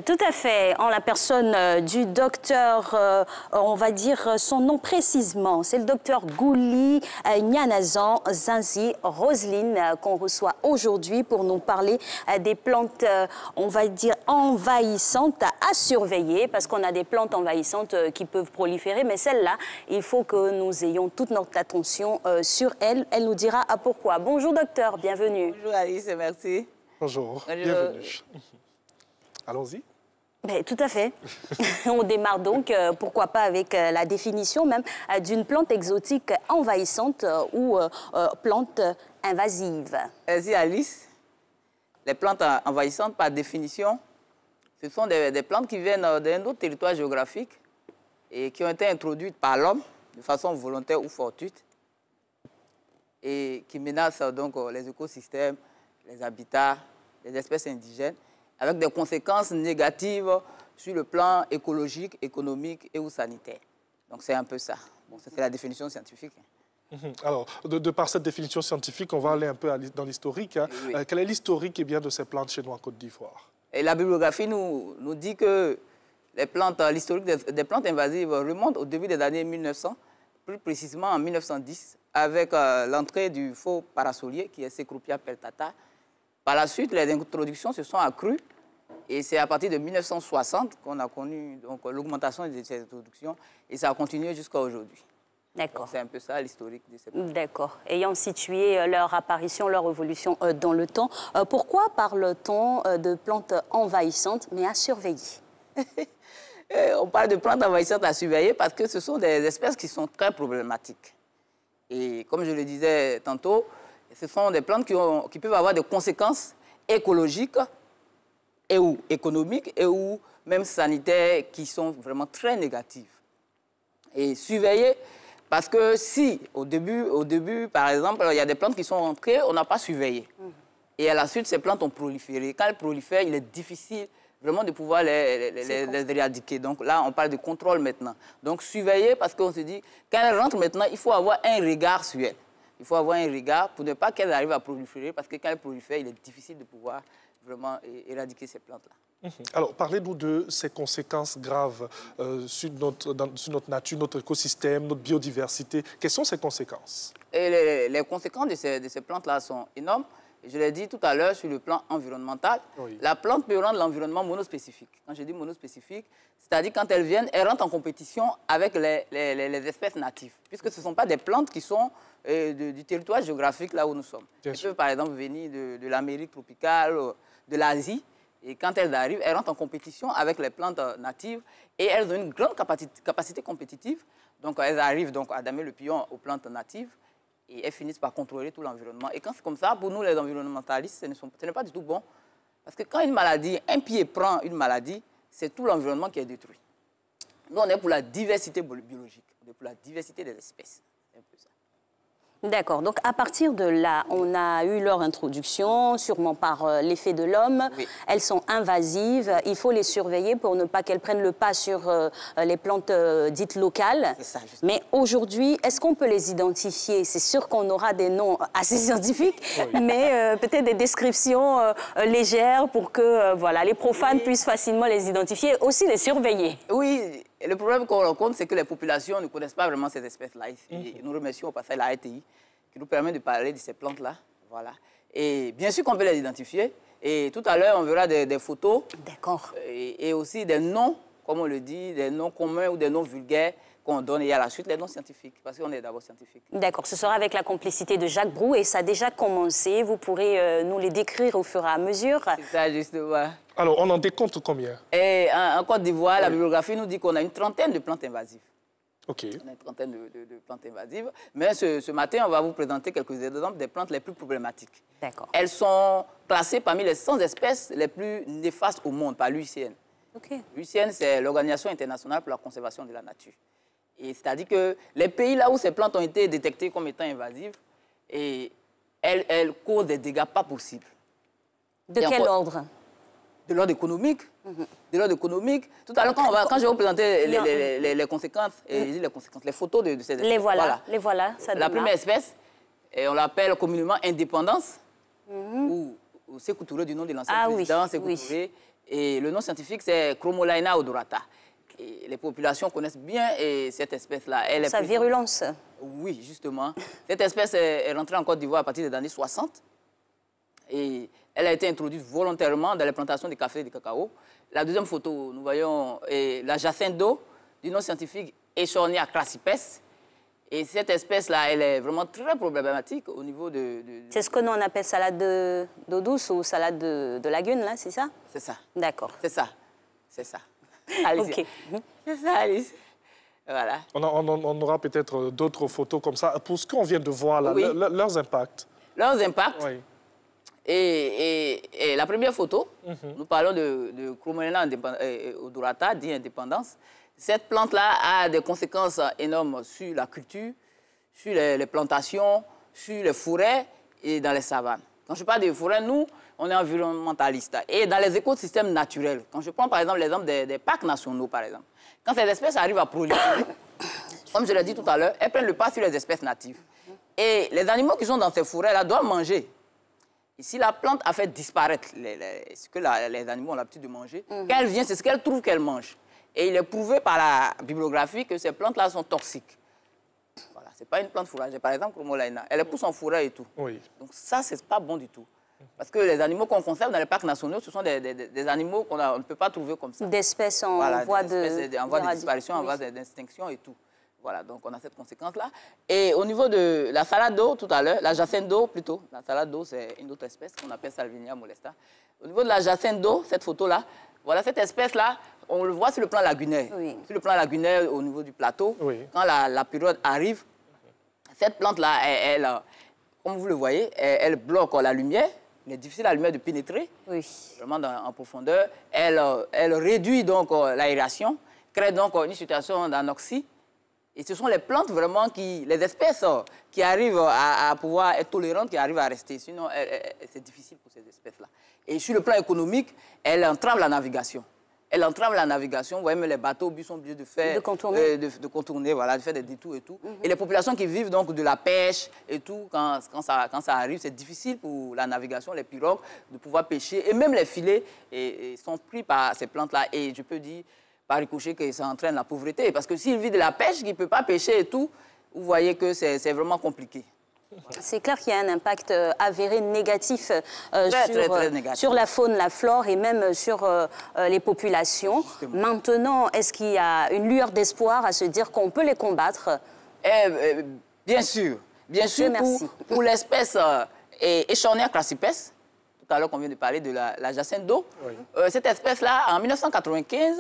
Tout à fait, en la personne du docteur, on va dire son nom précisément, c'est le docteur Gouli Nyanazan Zinzi Roseline qu'on reçoit aujourd'hui pour nous parler des plantes, on va dire, envahissantes à surveiller, parce qu'on a des plantes envahissantes qui peuvent proliférer, mais celle-là, il faut que nous ayons toute notre attention sur elle. Elle nous dira pourquoi. Bonjour docteur, bienvenue. Bonjour Alice, merci. Bonjour, bienvenue. Allons-y. Ben, tout à fait. On démarre donc, pourquoi pas avec la définition même d'une plante exotique envahissante ou plante invasive. Merci Alice. Les plantes envahissantes, par définition, ce sont des plantes qui viennent d'un autre territoire géographique et qui ont été introduites par l'homme de façon volontaire ou fortuite et qui menacent donc les écosystèmes, les habitats, les espèces indigènes, avec des conséquences négatives sur le plan écologique, économique et ou sanitaire. Donc c'est un peu ça. Bon, c'est la définition scientifique. Alors, de par cette définition scientifique, on va aller un peu dans l'historique. Hein. Oui. Quel est l'historique de ces plantes chez nous en Côte d'Ivoire? Et la bibliographie nous dit que l'historique des plantes invasives remonte au début des années 1900, plus précisément en 1910, avec l'entrée du faux parasolier qui est Cecropia peltata. Par la suite, les introductions se sont accrues et c'est à partir de 1960 qu'on a connu l'augmentation de ces introductions et ça a continué jusqu'à aujourd'hui. D'accord. C'est un peu ça l'historique de ces plantes. D'accord. Ayant situé leur apparition, leur évolution dans le temps, pourquoi parle-t-on de plantes envahissantes mais à surveiller? On parle de plantes envahissantes à surveiller parce que ce sont des espèces qui sont très problématiques. Et comme je le disais tantôt, ce sont des plantes qui peuvent avoir des conséquences écologiques et ou économiques et ou même sanitaires qui sont vraiment très négatives. Et surveiller, parce que si au début, par exemple, il y a des plantes qui sont rentrées, on n'a pas surveillé. Et à la suite, ces plantes ont proliféré. Quand elles prolifèrent, il est difficile vraiment de pouvoir les éradiquer. Donc là, on parle de contrôle maintenant. Donc surveiller, parce qu'on se dit, quand elles rentrent maintenant, il faut avoir un regard sur elles. Il faut avoir un regard pour ne pas qu'elles arrivent à proliférer, parce que quand elles prolifèrent, il est difficile de pouvoir vraiment éradiquer ces plantes-là. Alors, parlez-nous de ces conséquences graves sur notre nature, notre écosystème, notre biodiversité. Quelles sont ces conséquences? Et les conséquences de ces plantes-là sont énormes. Je l'ai dit tout à l'heure sur le plan environnemental. Oui. La plante peut rendre l'environnement monospécifique. Quand je dis monospécifique, c'est-à-dire quand elles viennent, elles rentrent en compétition avec les espèces natives, puisque ce ne sont pas des plantes qui sont du territoire géographique là où nous sommes. Elles peuvent par exemple venir de l'Amérique tropicale, de l'Asie, et quand elles arrivent, elles rentrent en compétition avec les plantes natives et elles ont une grande capacité compétitive. Donc elles arrivent donc à damer le pion aux plantes natives. Et elles finissent par contrôler tout l'environnement. Et quand c'est comme ça, pour nous, les environnementalistes, ce n'est pas du tout bon. Parce que quand une maladie, un pied prend une maladie, c'est tout l'environnement qui est détruit. Nous, on est pour la diversité biologique, on est pour la diversité des espèces. C'est un peu ça. D'accord. Donc, à partir de là, on a eu leur introduction, sûrement par l'effet de l'homme. Oui. Elles sont invasives. Il faut les surveiller pour ne pas qu'elles prennent le pas sur les plantes dites locales. C'est ça, mais aujourd'hui, est-ce qu'on peut les identifier? C'est sûr qu'on aura des noms assez scientifiques, oui. Mais peut-être des descriptions légères pour que voilà, les profanes puissent facilement les identifier et aussi les surveiller. Oui, et le problème qu'on rencontre, c'est que les populations ne connaissent pas vraiment ces espèces-là. Nous remercions au passage la RTI qui nous permet de parler de ces plantes-là. Voilà. Et bien sûr qu'on peut les identifier. Et tout à l'heure, on verra des photos. D'accord. Et aussi des noms, comme on le dit, des noms communs ou des noms vulgaires qu'on donne. Et à la suite, les noms scientifiques, parce qu'on est d'abord scientifique. D'accord. Ce sera avec la complicité de Jacques Brou et ça a déjà commencé. Vous pourrez nous les décrire au fur et à mesure. C'est ça, justement. Alors, on en décompte combien? Et en Côte d'Ivoire, la bibliographie nous dit qu'on a une trentaine de plantes invasives. OK. On a une trentaine de plantes invasives. Mais ce matin, on va vous présenter quelques exemples des plantes les plus problématiques. D'accord. Elles sont classées parmi les 100 espèces les plus néfastes au monde par l'UICN. OK. L'UICN, c'est l'Organisation internationale pour la conservation de la nature. Et c'est-à-dire que les pays là où ces plantes ont été détectées comme étant invasives, et elles causent des dégâts pas possibles. De quel ordre? De l'ordre économique. De l'ordre économique. Tout à l'heure, quand je vais vous présenter les conséquences, les photos de ces espèces. Les voilà. La première espèce, on l'appelle communément indépendance, ou Sékou Touré du nom de l'ancien président Sékou Touré. Et le nom scientifique, c'est Chromolaena odorata. Et les populations connaissent bien cette espèce-là. Sa virulence. Oui, justement. Cette espèce est rentrée en Côte d'Ivoire à partir des années 60. Et elle a été introduite volontairement dans les plantations de café et de cacao. La deuxième photo, nous voyons la jacinthe d'eau, du nom scientifique Echornia crassipes. Et cette espèce-là, elle est vraiment très problématique au niveau de... C'est ce que nous on appelle salade d'eau douce ou salade de lagune, là, c'est ça? C'est ça. D'accord. C'est ça. C'est ça. Allez-y. OK. C'est ça, Alice. Voilà. On aura peut-être d'autres photos comme ça. Pour ce qu'on vient de voir là, Oui. leurs impacts. Leurs impacts. Oui. Et la première photo, nous parlons de Chromolaena odorata, dit indépendance. Cette plante-là a des conséquences énormes sur la culture, sur les plantations, sur les forêts et dans les savanes. Quand je parle des forêts, nous, on est environnementaliste. Et dans les écosystèmes naturels, quand je prends par exemple l'exemple des parcs nationaux, par exemple, quand ces espèces arrivent à proliférer, comme je l'ai dit tout à l'heure, elles prennent le pas sur les espèces natives. Et les animaux qui sont dans ces forêts-là doivent manger. Et si la plante a fait disparaître ce que les animaux ont l'habitude de manger, quand elle vient, c'est ce qu'elle trouve qu'elle mange. Et il est prouvé par la bibliographie que ces plantes-là sont toxiques. Voilà, ce n'est pas une plante fourragère. Par exemple, Chromolaena, elle pousse en forêt et tout. Oui. Donc ça, ce n'est pas bon du tout. Parce que les animaux qu'on conserve dans les parcs nationaux, ce sont des animaux qu'on ne peut pas trouver comme ça. D'espèces en voie de disparition, en voie d'extinction et tout. Voilà, donc on a cette conséquence-là. Et au niveau de la salade d'eau, tout à l'heure, la jacinthe d'eau plutôt, la salade d'eau, c'est une autre espèce qu'on appelle Salvinia molesta. Au niveau de la jacinthe d'eau, cette photo-là, voilà, cette espèce-là, on le voit sur le plan lagunaire. Oui. Sur le plan lagunaire, au niveau du plateau, Oui. quand la période arrive, cette plante-là, elle, comme vous le voyez, elle bloque la lumière. Il est difficile à la lumière de pénétrer, Oui. vraiment en profondeur. Elle réduit donc l'aération, crée donc une situation d'anoxie. Et ce sont les plantes vraiment les espèces qui arrivent à pouvoir être tolérantes, qui arrivent à rester. Sinon, c'est difficile pour ces espèces-là. Et sur le plan économique, elle entrave la navigation. Elle entrave la navigation. Vous voyez, même les bateaux sont obligés de faire... De contourner. De contourner, voilà, de faire des détours et tout. Et les populations qui vivent donc de la pêche et tout, quand ça arrive, c'est difficile pour la navigation, les pirogues, de pouvoir pêcher. Et même les filets sont pris par ces plantes-là. Et je peux dire, par ricochet, que ça entraîne la pauvreté. Parce que s'il vit de la pêche, qu'il ne peut pas pêcher et tout, vous voyez que c'est vraiment compliqué. C'est clair qu'il y a un impact avéré négatif, très négatif sur la faune, la flore et même sur les populations. Justement. Maintenant, est-ce qu'il y a une lueur d'espoir à se dire qu'on peut les combattre? Bien sûr. Bien sûr, merci. pour l'espèce Echornia crassipes, tout à l'heure qu'on vient de parler de la jacinthe d'eau, Oui. Cette espèce-là, en 1995,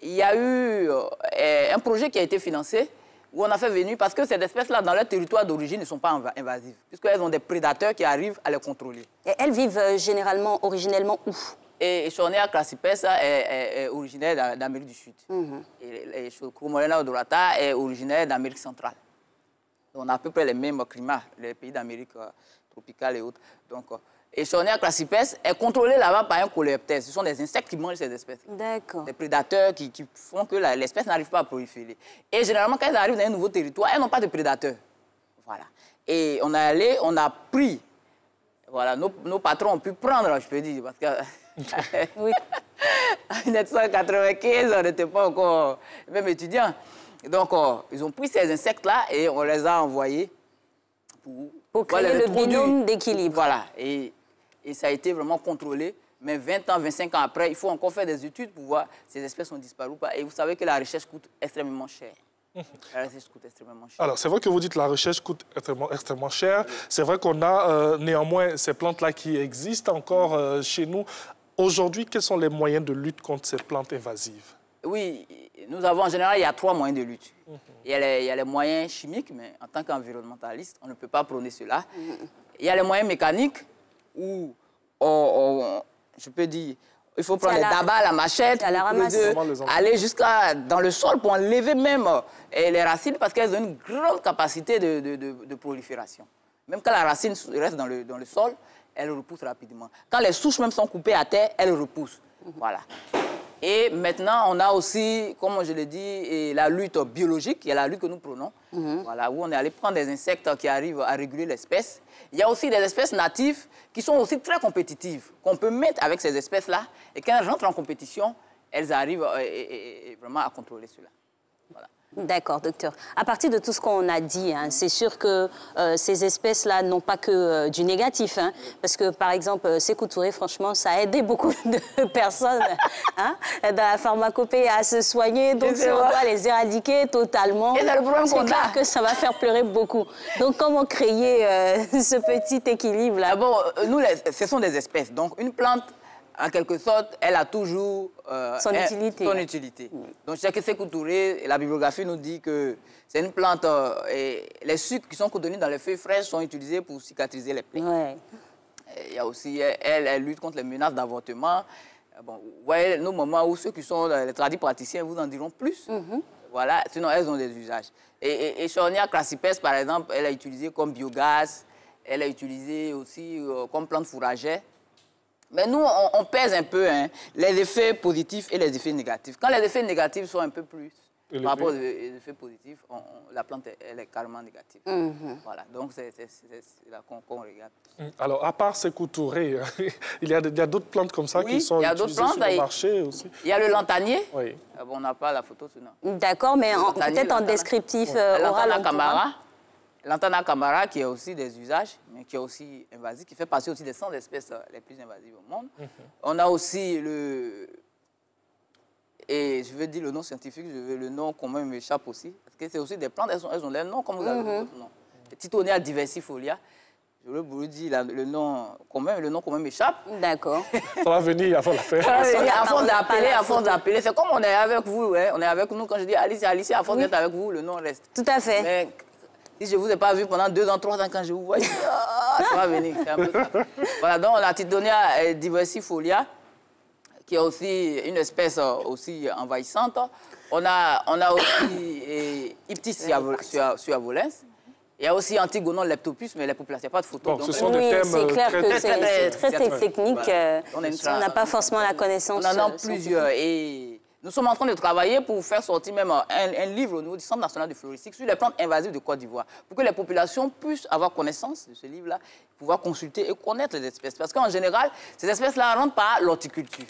il y a eu un projet qui a été financé où on a fait venir, parce que ces espèces-là, dans leur territoire d'origine, ne sont pas invasives, puisqu'elles ont des prédateurs qui arrivent à les contrôler. Et elles vivent originellement où? Et Echornia crassipes est originaire d'Amérique du Sud. Et Chromolaena odorata est originaire d'Amérique centrale. On a à peu près les mêmes climats, les pays d'Amérique tropicale et autres. Donc, Echornia crassipes est contrôlée là-bas par un coléoptère. Ce sont des insectes qui mangent ces espèces. D'accord. Des prédateurs qui font que l'espèce n'arrive pas à proliférer. Et généralement, quand elles arrivent dans un nouveau territoire, elles n'ont pas de prédateurs. Voilà. Et on a pris, voilà, nos patrons ont pu prendre, je peux dire, parce que Oui. en 1995, on n'était pas encore même étudiants. Donc, ils ont pris ces insectes-là et on les a envoyés pour créer le binôme d'équilibre. Voilà. Et ça a été vraiment contrôlé. Mais 20 ans, 25 ans après, il faut encore faire des études pour voir si ces espèces sont disparues ou pas. Et vous savez que la recherche coûte extrêmement cher. La recherche coûte extrêmement cher. Alors, c'est vrai que vous dites que la recherche coûte extrêmement cher. C'est vrai qu'on a néanmoins ces plantes-là qui existent encore chez nous. Aujourd'hui, quels sont les moyens de lutte contre ces plantes invasives? Oui, nous avons en général, il y a 3 moyens de lutte. Il y a les moyens chimiques, mais en tant qu'environnementaliste, on ne peut pas prôner cela. Il y a les moyens mécaniques où, je peux dire, il faut prendre les dabas, la machette, aller jusqu'à dans le sol pour enlever même les racines parce qu'elles ont une grande capacité de prolifération. Même quand la racine reste dans le sol, elle repousse rapidement. Quand les souches même sont coupées à terre, elles repoussent. Voilà. Et maintenant, on a aussi, comme je l'ai dit, la lutte biologique, il y a la lutte que nous prenons, voilà, où on est allé prendre des insectes qui arrivent à réguler l'espèce. Il y a aussi des espèces natives qui sont aussi très compétitives, qu'on peut mettre avec ces espèces-là, et quand elles rentrent en compétition, elles arrivent vraiment à contrôler cela. Voilà. D'accord, docteur. À partir de tout ce qu'on a dit, hein, c'est sûr que ces espèces-là n'ont pas que du négatif. Hein, parce que, par exemple, Sékou Touré, franchement, ça a aidé beaucoup de personnes hein, dans la pharmacopée à se soigner. Donc, si on doit les éradiquer totalement, c'est clair que ça va faire pleurer beaucoup. Donc, comment créer ce petit équilibre-là? Ah bon, nous, ce sont des espèces. Donc, une plante, en quelque sorte, elle a toujours son utilité. Donc, chez Sékou Touré, la bibliographie nous dit que c'est une plante et les sucres qui sont contenus dans les feuilles fraîches sont utilisés pour cicatriser les plaies. Ouais. Il y a aussi, elle lutte contre les menaces d'avortement. Bon, vous voyez, nos mamans ou ceux qui sont les tradis praticiens vous en diront plus. Voilà, sinon elles ont des usages. Et Chornia crassipes, par exemple, elle est utilisée comme biogaz, elle est utilisée aussi comme plante fourragère. Mais nous, on pèse un peu hein, les effets positifs et les effets négatifs. Quand les effets négatifs sont un peu plus par rapport aux effets positifs, la plante elle est carrément négative. Voilà, donc c'est là qu'on regarde. Alors, à part Sékou Touré, il y a d'autres plantes comme ça qui sont utilisées sur le marché aussi. Il y a le lantanier. Oui. Bon, on n'a pas la photo sinon. D'accord, mais peut-être en descriptif oral. Lantana camara, qui a aussi des usages, mais qui est aussi invasif, qui fait partie aussi des 100 espèces les plus invasives au monde. On a aussi et je vais dire le nom scientifique, le nom commun m'échappe aussi, parce que c'est aussi des plantes, elles ont leur nom, comme vous avez dit votre nom. Titonia diversifolia, je vous dis le nom commun m'échappe. D'accord. Ça va venir avant la faire. À force d'appeler, c'est comme on est avec vous, hein, on est avec nous, quand je dis Alicia, à force d'être avec vous, le nom reste. Tout à fait. Mais, si je ne vous ai pas vu pendant 2 ans, 3 ans, quand je vous vois, ça va venir. C'est un peu ça. Voilà, donc la Titonia diversifolia, qui est aussi une espèce aussi envahissante. On a aussi Iptis suavolens. Il y a aussi Antigonon leptopus, mais les populations, il n'y a pas de photo. Bon, ce sont des thèmes c'est clair que c'est très technique. Voilà. On n'a pas forcément la connaissance. On en a plusieurs. Et nous sommes en train de travailler pour faire sortir même un livre au niveau du Centre national de floristique sur les plantes invasives de Côte d'Ivoire, pour que les populations puissent avoir connaissance de ce livre-là, pouvoir consulter et connaître les espèces. Parce qu'en général, ces espèces-là rentrent par l'horticulture.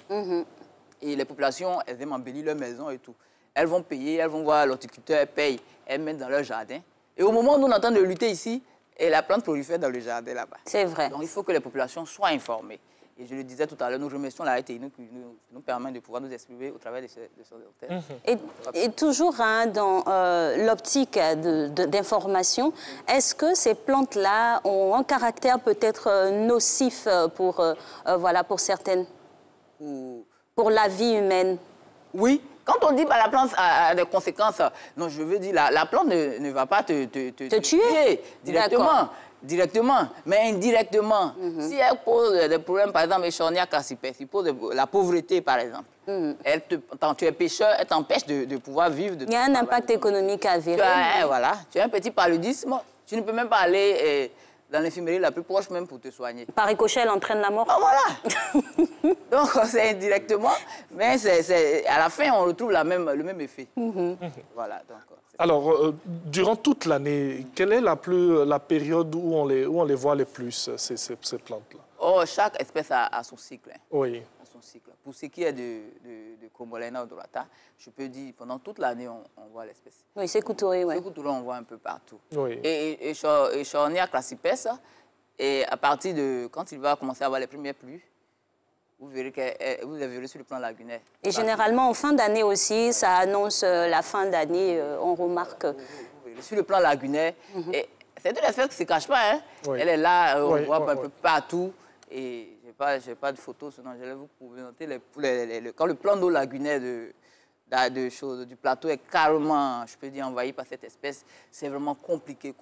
Et les populations, elles aiment embellir leur maison et tout. Elles vont payer, elles vont voir l'horticulteur, elles payent, elles mettent dans leur jardin. Et au moment où nous entendons de lutter ici, et la plante prolifère dans le jardin là-bas. C'est vrai. Donc il faut que les populations soient informées. Et je le disais tout à l'heure, nous remercions la RTI qui nous permet de pouvoir nous exprimer au travers de ce documentaire. Et toujours hein, dans l'optique d'information, est-ce que ces plantes-là ont un caractère peut-être nocif pour certaines, pour la vie humaine? Oui. Quand on dit que la plante a des conséquences, non, je veux dire, la plante ne va pas te tuer directement, mais indirectement. Si elle pose des problèmes, par exemple, Chornia crassipes, il pose la pauvreté, par exemple. Quand tu es pêcheur, elle t'empêche de pouvoir vivre. Il y a un impact économique à vivre. Voilà, tu as un petit paludisme, tu ne peux même pas aller dans l'infirmerie la plus proche même pour te soigner. Par ricochet, elle entraîne la mort. Ah, voilà. Donc, c'est indirectement, mais à la fin, on retrouve le même effet. Voilà, donc... Alors, durant toute l'année, quelle est la période où on les voit le plus, ces plantes-là? Oh, chaque espèce a son cycle. Hein. Oui. A son cycle. Pour ce qui est de Cromolena odorata, je peux dire pendant toute l'année, on voit l'espèce. Oui, Sékou Touré, oui. Sékou Touré, on voit un peu partout. Oui. Et Chornia crassipes, et à partir de quand il va commencer à avoir les premières pluies, vous verrez sur le plan lagunaire. Et généralement, en fin d'année aussi, ça annonce la fin d'année, on remarque. Sur le plan lagunaire, c'est une espèce qui ne se cache pas. Hein. Oui. Elle est là, on voit un peu partout. Et je n'ai pas de photos, sinon je vais vous présenter quand le plan d'eau lagunaire du plateau est carrément, je peux dire, envahi par cette espèce. C'est vraiment compliqué.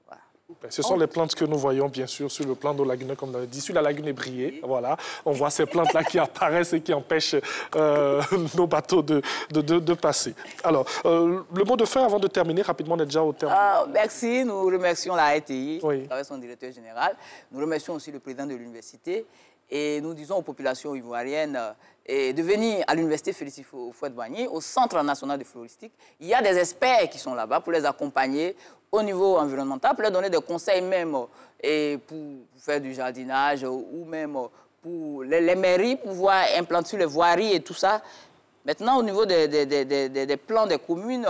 Voilà. Ce sont les plantes que nous voyons, bien sûr, sur le plan d'eau laguneux, comme on l'a dit. Sur la lagune ébriée, voilà, on voit ces plantes-là qui apparaissent et qui empêchent nos bateaux de passer. Alors, le mot de fin, avant de terminer, rapidement, on est déjà au terme. Merci, nous remercions la RTI, avec son directeur général. Nous remercions aussi le président de l'université. Et nous disons aux populations ivoiriennes de venir à l'université Félicie Houphouët-Boigny, au Centre national de floristique. Il y a des experts qui sont là-bas pour les accompagner au niveau environnemental, pour leur donner des conseils même et pour faire du jardinage ou même pour les mairies, pour pouvoir implanter sur les voiries et tout ça. Maintenant, au niveau des plans des communes,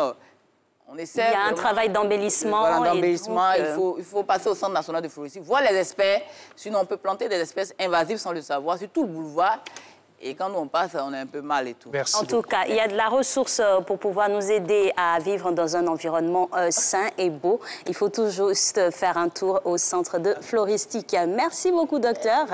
on essaie... Il y a un travail d'embellissement. Voilà, d'embellissement. Il faut passer au Centre national de floristique, voir les espèces. Sinon, on peut planter des espèces invasives sans le savoir sur tout le boulevard. Et quand on passe, on est un peu mal et tout. Merci en tout cas, il y a de la ressource pour pouvoir nous aider à vivre dans un environnement sain et beau. Il faut tout juste faire un tour au centre de floristique. Merci beaucoup, docteur.